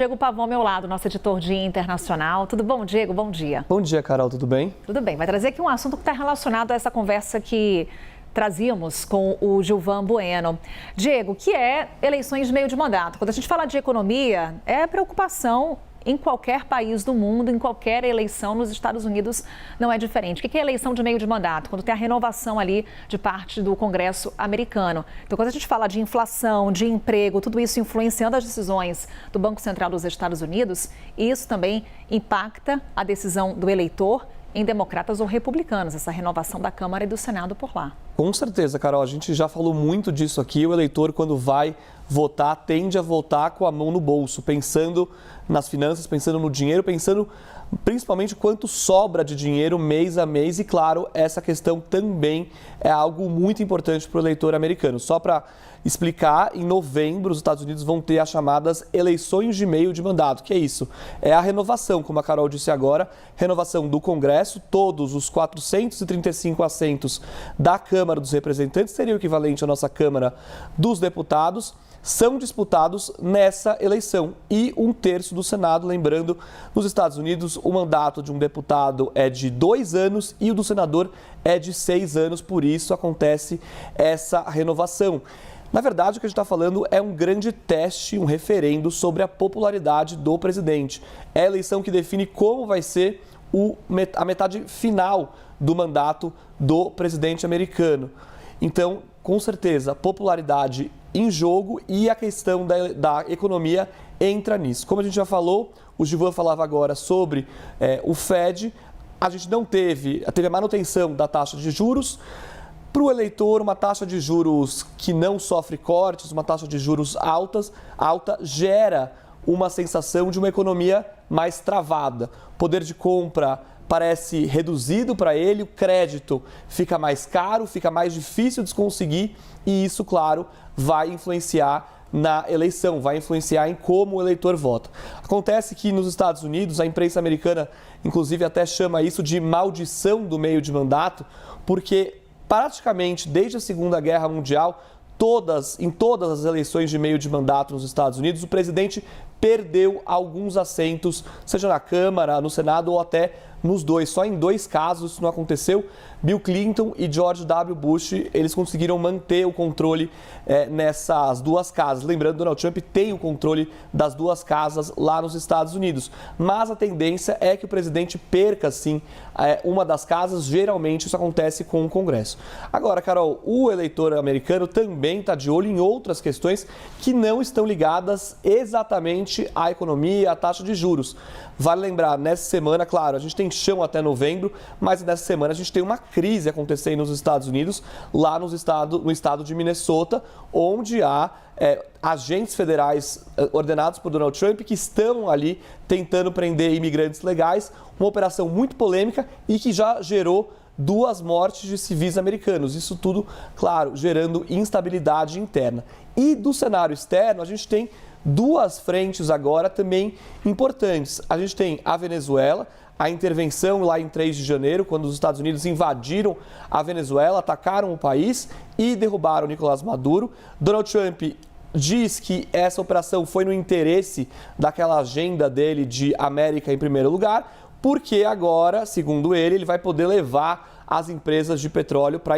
Diego Pavão ao meu lado, nosso editor de internacional. Tudo bom, Diego? Bom dia. Bom dia, Carol. Tudo bem? Tudo bem. Vai trazer aqui um assunto que está relacionado a essa conversa que trazíamos com o Gilvan Bueno. Diego, que é eleições de meio de mandato. Quando a gente fala de economia, é preocupação em qualquer país do mundo, em qualquer eleição. Nos Estados Unidos não é diferente. O que é eleição de meio de mandato? Quando tem a renovação ali de parte do Congresso americano. Então, quando a gente fala de inflação, de emprego, tudo isso influenciando as decisões do Banco Central dos Estados Unidos, isso também impacta a decisão do eleitor em democratas ou republicanos, essa renovação da Câmara e do Senado por lá. Com certeza, Carol. A gente já falou muito disso aqui. O eleitor, quando vai votar, tende a votar com a mão no bolso, pensando nas finanças, pensando no dinheiro, pensando principalmente quanto sobra de dinheiro mês a mês. E, claro, essa questão também é algo muito importante para o eleitor americano. Só para explicar, em novembro, os Estados Unidos vão ter as chamadas eleições de meio de mandato. Que é isso? É a renovação, como a Carol disse agora, renovação do Congresso. Todos os 435 assentos da Câmara dos Representantes, seria o equivalente à nossa Câmara dos Deputados, são disputados nessa eleição. E 1/3 do Senado, lembrando, nos Estados Unidos, o mandato de um deputado é de 2 anos e o do senador é de 6 anos, por isso acontece essa renovação. Na verdade, o que a gente está falando é um grande teste, um referendo sobre a popularidade do presidente. É a eleição que define como vai ser a metade final do mandato do presidente americano. Então, com certeza, popularidade em jogo e a questão da economia entra nisso. Como a gente já falou, o Gilvan falava agora sobre o Fed, a gente não teve a manutenção da taxa de juros. Para o eleitor, uma taxa de juros que não sofre cortes, uma taxa de juros alta, gera uma sensação de uma economia mais travada. O poder de compra parece reduzido para ele, o crédito fica mais caro, fica mais difícil de conseguir e isso, claro, vai influenciar na eleição, vai influenciar em como o eleitor vota. Acontece que nos Estados Unidos, a imprensa americana, inclusive, até chama isso de maldição do meio de mandato, porque praticamente desde a Segunda Guerra Mundial, em todas as eleições de meio de mandato nos Estados Unidos, o presidente perdeu alguns assentos, seja na Câmara, no Senado ou até nos dois. Só em 2 casos isso não aconteceu. Bill Clinton e George W. Bush, eles conseguiram manter o controle nessas 2 casas. Lembrando, Donald Trump tem o controle das 2 casas lá nos Estados Unidos. Mas a tendência é que o presidente perca, sim, uma das casas. Geralmente isso acontece com o Congresso. Agora, Carol, o eleitor americano também está de olho em outras questões que não estão ligadas exatamente à economia, à taxa de juros. Vale lembrar, nessa semana, claro, a gente tem chão até novembro, mas nessa semana a gente tem uma crise acontecendo nos Estados Unidos, lá no estado de Minnesota, onde há agentes federais ordenados por Donald Trump que estão ali tentando prender imigrantes legais, uma operação muito polêmica e que já gerou 2 mortes de civis americanos. Isso tudo, claro, gerando instabilidade interna. E do cenário externo, a gente tem 2 frentes agora também importantes. A gente tem a Venezuela, a intervenção lá em 3 de janeiro, quando os Estados Unidos invadiram a Venezuela, atacaram o país e derrubaram Nicolás Maduro. Donald Trump diz que essa operação foi no interesse daquela agenda dele de América em primeiro lugar, porque agora, segundo ele vai poder levar as empresas de petróleo para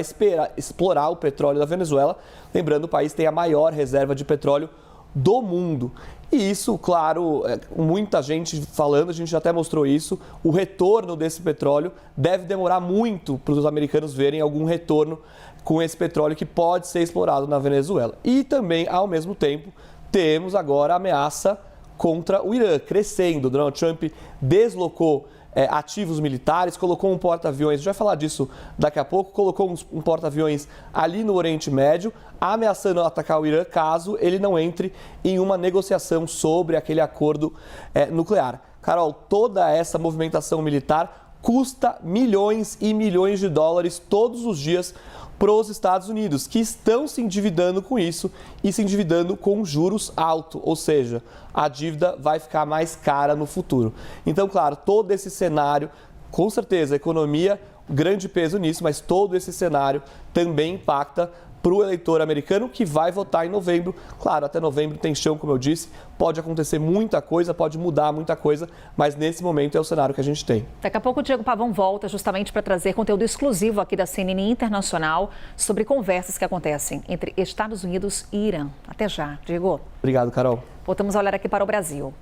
explorar o petróleo da Venezuela. Lembrando, o país tem a maior reserva de petróleo do mundo. E isso, claro, muita gente falando, a gente já até mostrou isso, o retorno desse petróleo deve demorar muito para os americanos verem algum retorno com esse petróleo que pode ser explorado na Venezuela. E também, ao mesmo tempo, temos agora a ameaça contra o Irã crescendo. Donald Trump deslocou ativos militares, colocou um porta-aviões, a gente vai falar disso daqui a pouco, colocou um porta-aviões ali no Oriente Médio, ameaçando atacar o Irã caso ele não entre em uma negociação sobre aquele acordo nuclear. Carol, toda essa movimentação militar custa milhões e milhões de dólares todos os dias para os Estados Unidos, que estão se endividando com isso e se endividando com juros altos, ou seja, a dívida vai ficar mais cara no futuro. Então, claro, todo esse cenário, com certeza, a economia, grande peso nisso, mas todo esse cenário também impacta para o eleitor americano que vai votar em novembro. Claro, até novembro tem chão, como eu disse, pode acontecer muita coisa, pode mudar muita coisa, mas nesse momento é o cenário que a gente tem. Daqui a pouco o Diego Pavão volta justamente para trazer conteúdo exclusivo aqui da CNN Internacional sobre conversas que acontecem entre Estados Unidos e Irã. Até já, Diego. Obrigado, Carol. Voltamos a olhar aqui para o Brasil.